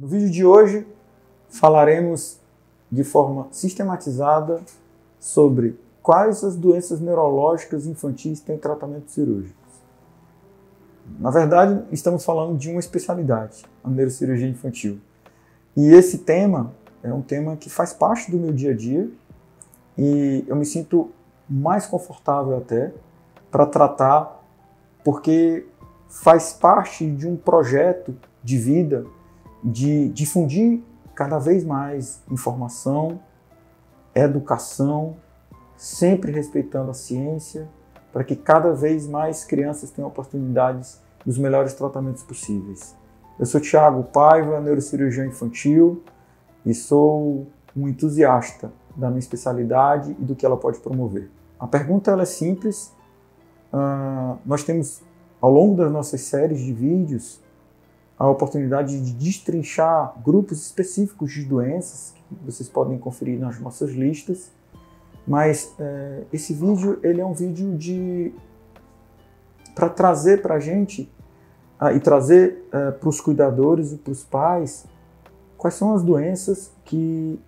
No vídeo de hoje falaremos de forma sistematizada sobre quais as doenças neurológicas infantis têm tratamento cirúrgico. Na verdade, estamos falando de uma especialidade, a neurocirurgia infantil. E esse tema é um tema que faz parte do meu dia a dia e eu me sinto mais confortável até para tratar, porque faz parte de um projeto de vida de difundir cada vez mais informação, educação, sempre respeitando a ciência, para que cada vez mais crianças tenham oportunidades dos melhores tratamentos possíveis. Eu sou Thiago Paiva, neurocirurgião infantil, e sou um entusiasta da minha especialidade e do que ela pode promover. A pergunta ela é simples. Nós temos, ao longo das nossas séries de vídeos, a oportunidade de destrinchar grupos específicos de doenças, que vocês podem conferir nas nossas listas, mas esse vídeo ele é um vídeo para trazer para a gente e trazer para os cuidadores e para os pais quais são as doenças que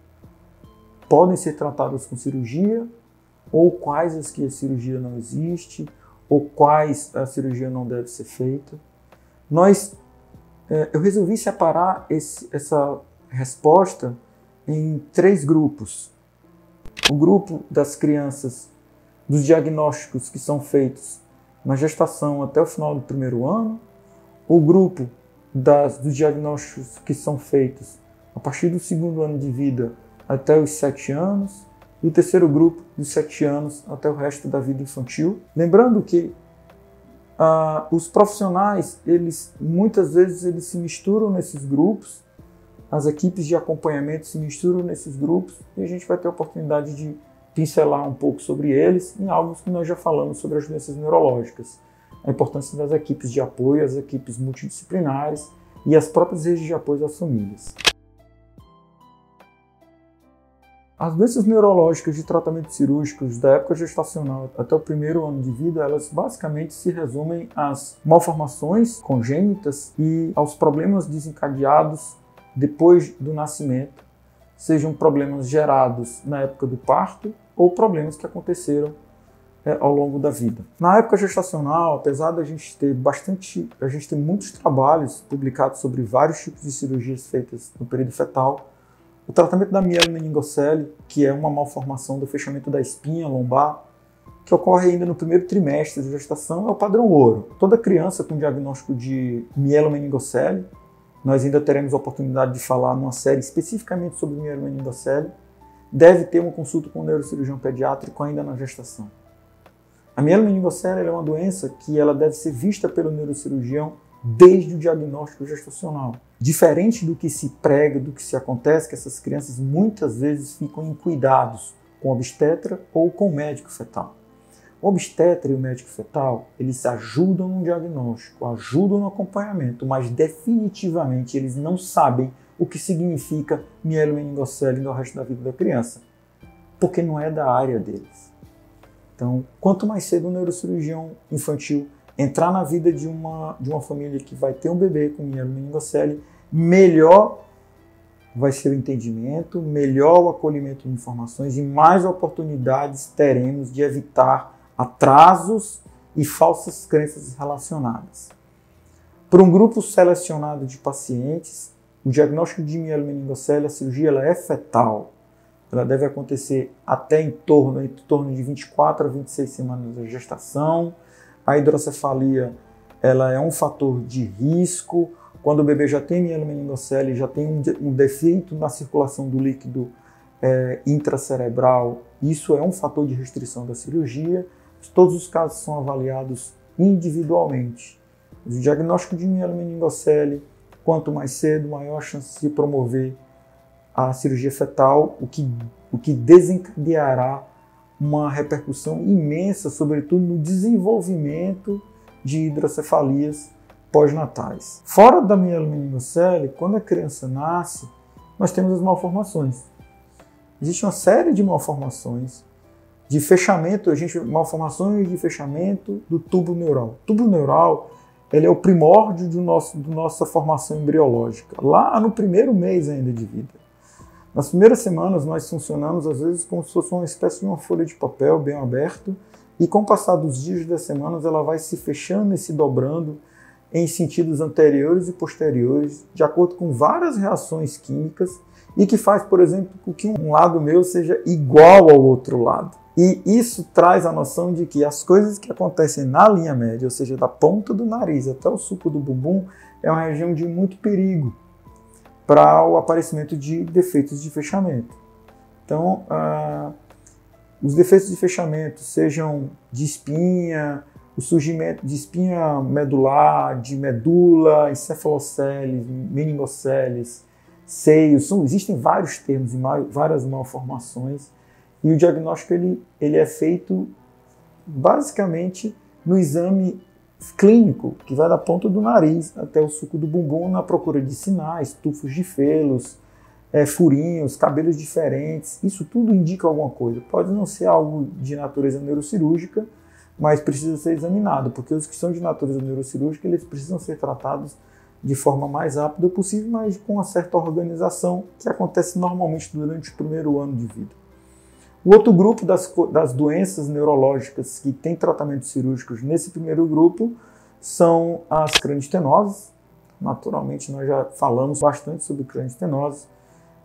podem ser tratadas com cirurgia, ou quais as que a cirurgia não existe, ou quais a cirurgia não deve ser feita. Eu resolvi separar essa resposta em 3 grupos. O grupo das crianças, dos diagnósticos que são feitos na gestação até o final do 1º ano, o grupo dos diagnósticos que são feitos a partir do 2º ano de vida até os 7 anos, e o 3º grupo dos 7 anos até o resto da vida infantil. Lembrando que os profissionais, muitas vezes eles se misturam nesses grupos, as equipes de acompanhamento se misturam nesses grupos, e a gente vai ter a oportunidade de pincelar um pouco sobre eles em algo que nós já falamos sobre as doenças neurológicas, a importância das equipes de apoio, as equipes multidisciplinares e as próprias redes de apoio às famílias. As doenças neurológicas de tratamento cirúrgicos da época gestacional até o 1º ano de vida, elas basicamente se resumem às malformações congênitas e aos problemas desencadeados depois do nascimento, sejam problemas gerados na época do parto ou problemas que aconteceram ao longo da vida. Na época gestacional, apesar da gente ter muitos trabalhos publicados sobre vários tipos de cirurgias feitas no período fetal, o tratamento da mielomeningocele, que é uma malformação do fechamento da espinha lombar, que ocorre ainda no 1º trimestre de gestação, é o padrão ouro. Toda criança com diagnóstico de mielomeningocele, nós ainda teremos a oportunidade de falar numa série especificamente sobre mielomeningocele, deve ter uma consulta com o neurocirurgião pediátrico ainda na gestação. A mielomeningocele é uma doença que ela deve ser vista pelo neurocirurgião desde o diagnóstico gestacional. Diferente do que se prega, do que se acontece, que essas crianças muitas vezes ficam em cuidados com o obstetra ou com o médico fetal. O obstetra e o médico fetal, eles ajudam no diagnóstico, ajudam no acompanhamento, mas definitivamente eles não sabem o que significa mielomeningocele no resto da vida da criança, porque não é da área deles. Então, quanto mais cedo o neurocirurgião infantil entrar na vida de uma família que vai ter um bebê com mielomeningocele, melhor vai ser o entendimento, melhor o acolhimento de informações e mais oportunidades teremos de evitar atrasos e falsas crenças relacionadas. Para um grupo selecionado de pacientes, o diagnóstico de mielomeningocele, a cirurgia ela é fetal. Ela deve acontecer até em torno de 24 a 26 semanas da gestação. A hidrocefalia ela é um fator de risco. Quando o bebê já tem mielomeningocele, já tem um defeito na circulação do líquido intracerebral, isso é um fator de restrição da cirurgia. Todos os casos são avaliados individualmente. O diagnóstico de mielomeningocele, quanto mais cedo, maior a chance de promover a cirurgia fetal, o que desencadeará uma repercussão imensa, sobretudo no desenvolvimento de hidrocefalias pós-natais. Fora da mielomeningocele, quando a criança nasce, nós temos as malformações. Existe uma série de malformações de fechamento, malformações de fechamento do tubo neural. O tubo neural ele é o primórdio da nossa formação embriológica, lá no primeiro mês ainda de vida. Nas primeiras semanas nós funcionamos às vezes como se fosse uma espécie de uma folha de papel bem aberto, e com o passar dos dias e das semanas ela vai se fechando e se dobrando em sentidos anteriores e posteriores, de acordo com várias reações químicas, e que faz, por exemplo, com que um lado meu seja igual ao outro lado. E isso traz a noção de que as coisas que acontecem na linha média, ou seja, da ponta do nariz até o sulco do bumbum, é uma região de muito perigo para o aparecimento de defeitos de fechamento. Então, os defeitos de fechamento, sejam de espinha, o surgimento de espinha medular, de medula, encefaloceles, meningoceles, seios, existem vários termos e várias malformações, e o diagnóstico ele é feito basicamente no exame clínico, que vai da ponta do nariz até o sulco do bumbum, na procura de sinais, tufos de felos, furinhos, cabelos diferentes. Isso tudo indica alguma coisa. Pode não ser algo de natureza neurocirúrgica, mas precisa ser examinado, porque os que são de natureza neurocirúrgica, eles precisam ser tratados de forma mais rápida possível, mas com uma certa organização que acontece normalmente durante o primeiro ano de vida. O outro grupo das doenças neurológicas que tem tratamentos cirúrgicos nesse primeiro grupo são as cranioestenoses. Naturalmente, nós já falamos bastante sobre cranioestenose.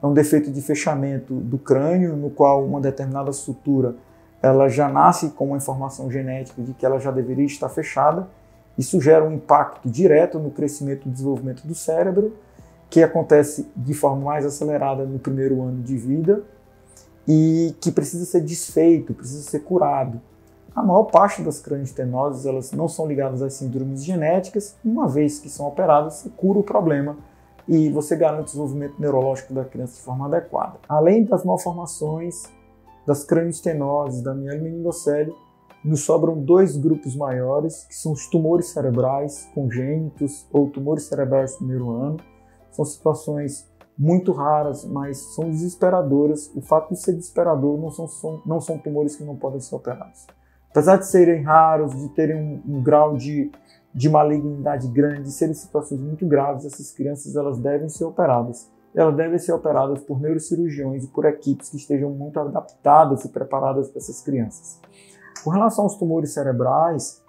É um defeito de fechamento do crânio, no qual uma determinada sutura ela já nasce com uma informação genética de que ela já deveria estar fechada. Isso gera um impacto direto no crescimento e desenvolvimento do cérebro, que acontece de forma mais acelerada no primeiro ano de vida e que precisa ser desfeito, precisa ser curado. A maior parte das cranioestenoses, elas não são ligadas às síndromes genéticas, uma vez que são operadas, você cura o problema e você garante o desenvolvimento neurológico da criança de forma adequada. Além das malformações, das cranioestenoses, da mieloma meningocele, nos sobram dois grupos maiores, que são os tumores cerebrais congênitos ou tumores cerebrais do primeiro ano. São situações muito raras, mas são desesperadoras. O fato de ser desesperador não são tumores que não podem ser operados. Apesar de serem raros, de terem um grau de malignidade grande, de serem situações muito graves, essas crianças elas devem ser operadas. Elas devem ser operadas por neurocirurgiões e por equipes que estejam muito adaptadas e preparadas para essas crianças. Com relação aos tumores cerebrais,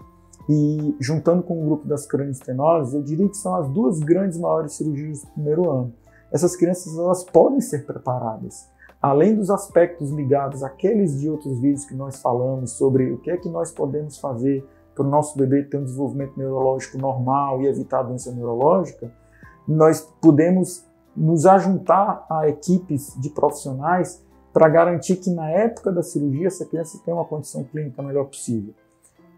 e juntando com o grupo das cranioestenoses, eu diria que são as duas grandes maiores cirurgias do primeiro ano. Essas crianças elas podem ser preparadas. Além dos aspectos ligados àqueles de outros vídeos que nós falamos sobre o que é que nós podemos fazer para o nosso bebê ter um desenvolvimento neurológico normal e evitar a doença neurológica, nós podemos nos ajuntar a equipes de profissionais para garantir que na época da cirurgia essa criança tenha uma condição clínica melhor possível.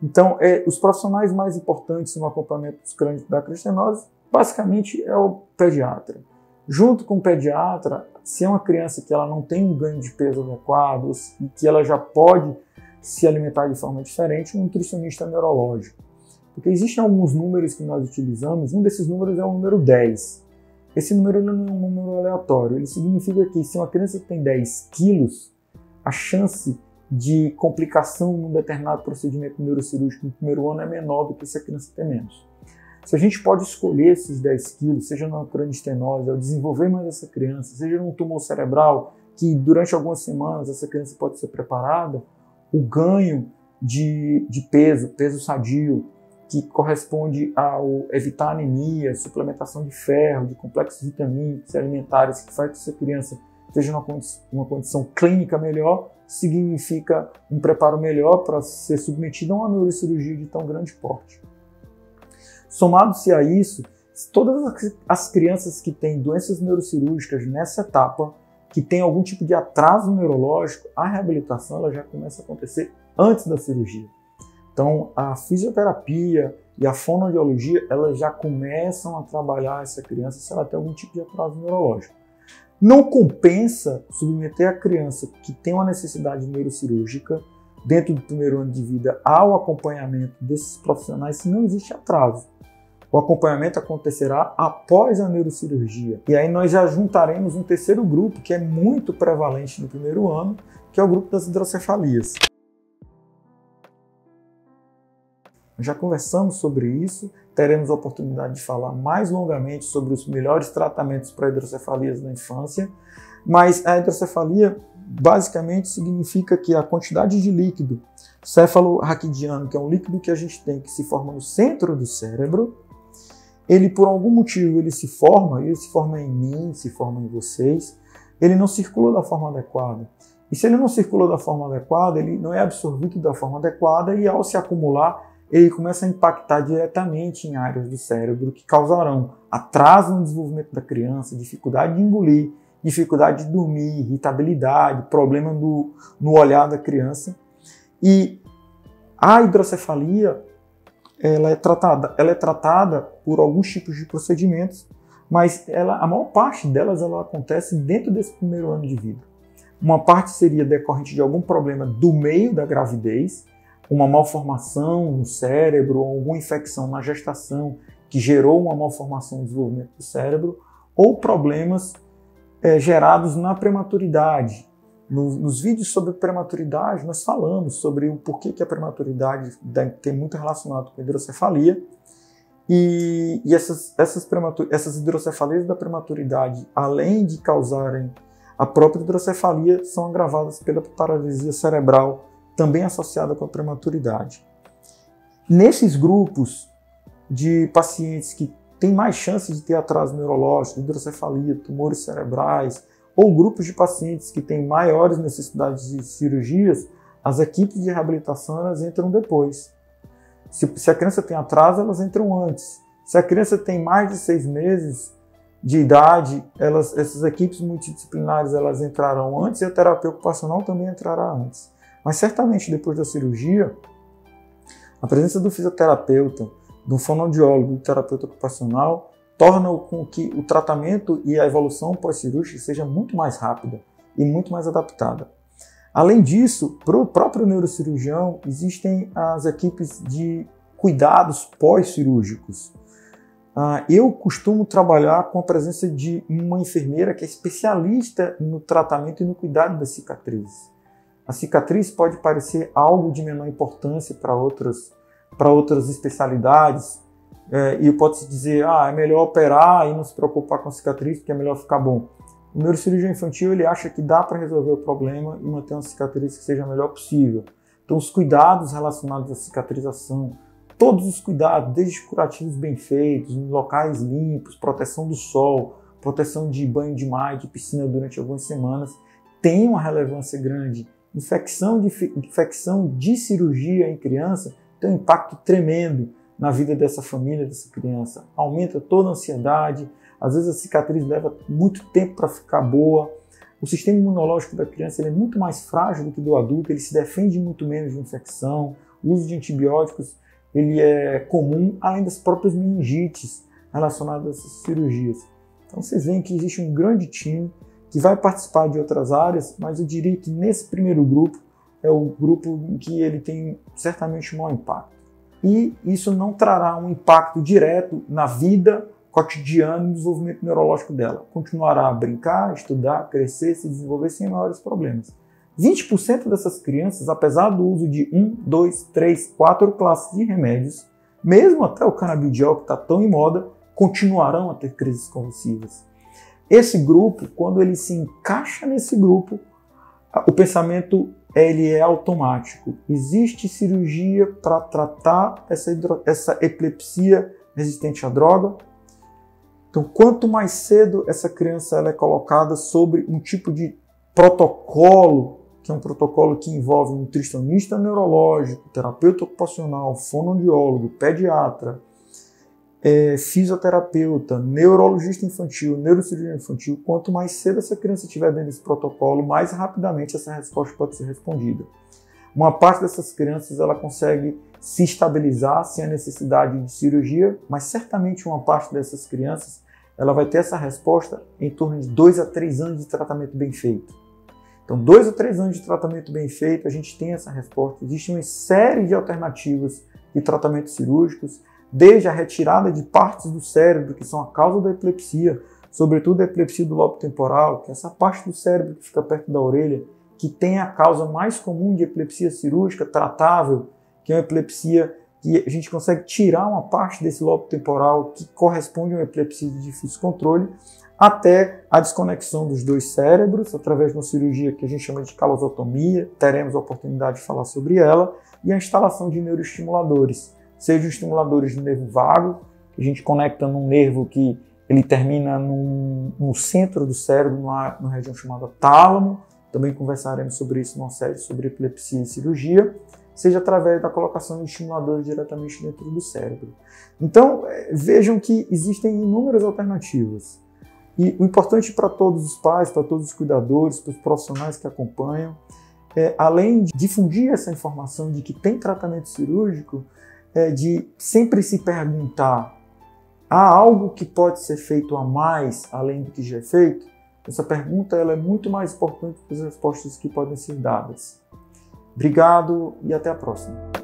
Então, os profissionais mais importantes no acompanhamento dos crânios da cranioestenose, basicamente é o pediatra. Junto com o pediatra, se é uma criança que ela não tem um ganho de peso adequado e que ela já pode se alimentar de forma diferente, um nutricionista neurológico. Porque existem alguns números que nós utilizamos, um desses números é o número 10. Esse número não é um número aleatório, ele significa que se uma criança tem 10 quilos, a chance de complicação num determinado procedimento neurocirúrgico no primeiro ano é menor do que se a criança tem menos. Se a gente pode escolher esses 10 quilos, seja numa cranioestenose, ao desenvolver mais essa criança, seja num tumor cerebral, que durante algumas semanas essa criança pode ser preparada, o ganho de peso sadio, que corresponde ao evitar anemia, suplementação de ferro, de complexos vitamínicos e alimentares, que faz que essa criança esteja numa condição clínica melhor, significa um preparo melhor para ser submetido a uma neurocirurgia de tão grande porte. Somado-se a isso, todas as crianças que têm doenças neurocirúrgicas nessa etapa, que têm algum tipo de atraso neurológico, a reabilitação ela já começa a acontecer antes da cirurgia. Então, a fisioterapia e a fonoaudiologia, elas já começam a trabalhar essa criança se ela tem algum tipo de atraso neurológico. Não compensa submeter a criança que tem uma necessidade neurocirúrgica dentro do primeiro ano de vida ao acompanhamento desses profissionais se não existe atraso. O acompanhamento acontecerá após a neurocirurgia. E aí nós já juntaremos um terceiro grupo que é muito prevalente no primeiro ano, que é o grupo das hidrocefalias. já conversamos sobre isso, teremos a oportunidade de falar mais longamente sobre os melhores tratamentos para hidrocefalias na infância, mas a hidrocefalia basicamente significa que a quantidade de líquido cefalorraquidiano, que é um líquido que a gente tem que se forma no centro do cérebro, ele por algum motivo ele se forma em mim, se forma em vocês, ele não circula da forma adequada. E se ele não circula da forma adequada, ele não é absorvido da forma adequada e ao se acumular, ele começa a impactar diretamente em áreas do cérebro que causarão atraso no desenvolvimento da criança, dificuldade de engolir, dificuldade de dormir, irritabilidade, problema no olhar da criança. E a hidrocefalia ela é tratada por alguns tipos de procedimentos, mas a maior parte delas ela acontece dentro desse primeiro ano de vida. Uma parte seria decorrente de algum problema do meio da gravidez, uma malformação no cérebro, ou alguma infecção na gestação que gerou uma malformação no desenvolvimento do cérebro, ou problemas gerados na prematuridade. Nos vídeos sobre prematuridade, nós falamos sobre o porquê que a prematuridade tem muito relacionado com a hidrocefalia. E essas hidrocefalias da prematuridade, além de causarem a própria hidrocefalia, são agravadas pela paralisia cerebral, também associada com a prematuridade. Nesses grupos de pacientes que têm mais chances de ter atraso neurológico, hidrocefalia, tumores cerebrais, ou grupos de pacientes que têm maiores necessidades de cirurgias, as equipes de reabilitação elas entram depois. Se a criança tem atraso, elas entram antes. Se a criança tem mais de 6 meses de idade, essas equipes multidisciplinares elas entrarão antes e a terapia ocupacional também entrará antes. Mas certamente depois da cirurgia, a presença do fisioterapeuta, do fonoaudiólogo e do terapeuta ocupacional torna com que o tratamento e a evolução pós-cirúrgica seja muito mais rápida e muito mais adaptada. Além disso, para o próprio neurocirurgião, existem as equipes de cuidados pós-cirúrgicos. Eu costumo trabalhar com a presença de uma enfermeira que é especialista no tratamento e no cuidado das cicatrizes. A cicatriz pode parecer algo de menor importância para outras especialidades, e pode-se dizer, é melhor operar e não se preocupar com a cicatriz porque é melhor ficar bom. O neurocirurgião infantil ele acha que dá para resolver o problema e manter uma cicatriz que seja a melhor possível. Então os cuidados relacionados à cicatrização, todos os cuidados, desde curativos bem feitos, em locais limpos, proteção do sol, proteção de banho de mar e de piscina durante algumas semanas, tem uma relevância grande. Infecção de cirurgia em criança tem um impacto tremendo na vida dessa família, dessa criança. Aumenta toda a ansiedade, às vezes a cicatriz leva muito tempo para ficar boa. O sistema imunológico da criança ele é muito mais frágil do que do adulto, ele se defende muito menos de infecção, o uso de antibióticos ele é comum, além das próprias meningites relacionadas a essas cirurgias. Então vocês veem que existe um grande time que vai participar de outras áreas, mas eu diria que nesse primeiro grupo é o grupo em que ele tem certamente um maior impacto. E isso não trará um impacto direto na vida cotidiana e no desenvolvimento neurológico dela. Continuará a brincar, estudar, crescer, se desenvolver sem maiores problemas. 20% dessas crianças, apesar do uso de 1, 2, 3, 4 classes de remédios, mesmo até o canabidiol que está tão em moda, continuarão a ter crises convulsivas. Esse grupo, quando ele se encaixa nesse grupo, o pensamento ele é automático. Existe cirurgia para tratar essa epilepsia resistente à droga? Então, quanto mais cedo essa criança ela é colocada sobre um tipo de protocolo, que é um protocolo que envolve um nutricionista neurológico, terapeuta ocupacional, fonoaudiólogo, pediatra, fisioterapeuta, neurologista infantil, neurocirurgião infantil, quanto mais cedo essa criança estiver dentro desse protocolo, mais rapidamente essa resposta pode ser respondida. Uma parte dessas crianças ela consegue se estabilizar sem a necessidade de cirurgia, mas certamente uma parte dessas crianças ela vai ter essa resposta em torno de 2 a 3 anos de tratamento bem feito. Então, 2 a 3 anos de tratamento bem feito, a gente tem essa resposta. Existe uma série de alternativas de tratamentos cirúrgicos, desde a retirada de partes do cérebro que são a causa da epilepsia, sobretudo a epilepsia do lobo temporal, que é essa parte do cérebro que fica perto da orelha, que tem a causa mais comum de epilepsia cirúrgica tratável, que é uma epilepsia que a gente consegue tirar uma parte desse lobo temporal que corresponde a uma epilepsia de difícil controle, até a desconexão dos dois cérebros, através de uma cirurgia que a gente chama de calosotomia, teremos a oportunidade de falar sobre ela, e a instalação de neuroestimuladores, sejam estimuladores do nervo vago, que a gente conecta num nervo que ele termina no centro do cérebro, numa região chamada tálamo. Também conversaremos sobre isso numa série sobre epilepsia e cirurgia, seja através da colocação de estimuladores diretamente dentro do cérebro. Então, vejam que existem inúmeras alternativas. E o importante para todos os pais, para todos os cuidadores, para os profissionais que acompanham, além de difundir essa informação de que tem tratamento cirúrgico, de sempre se perguntar: há algo que pode ser feito a mais além do que já é feito? Essa pergunta ela é muito mais importante que as respostas que podem ser dadas. Obrigado e até a próxima.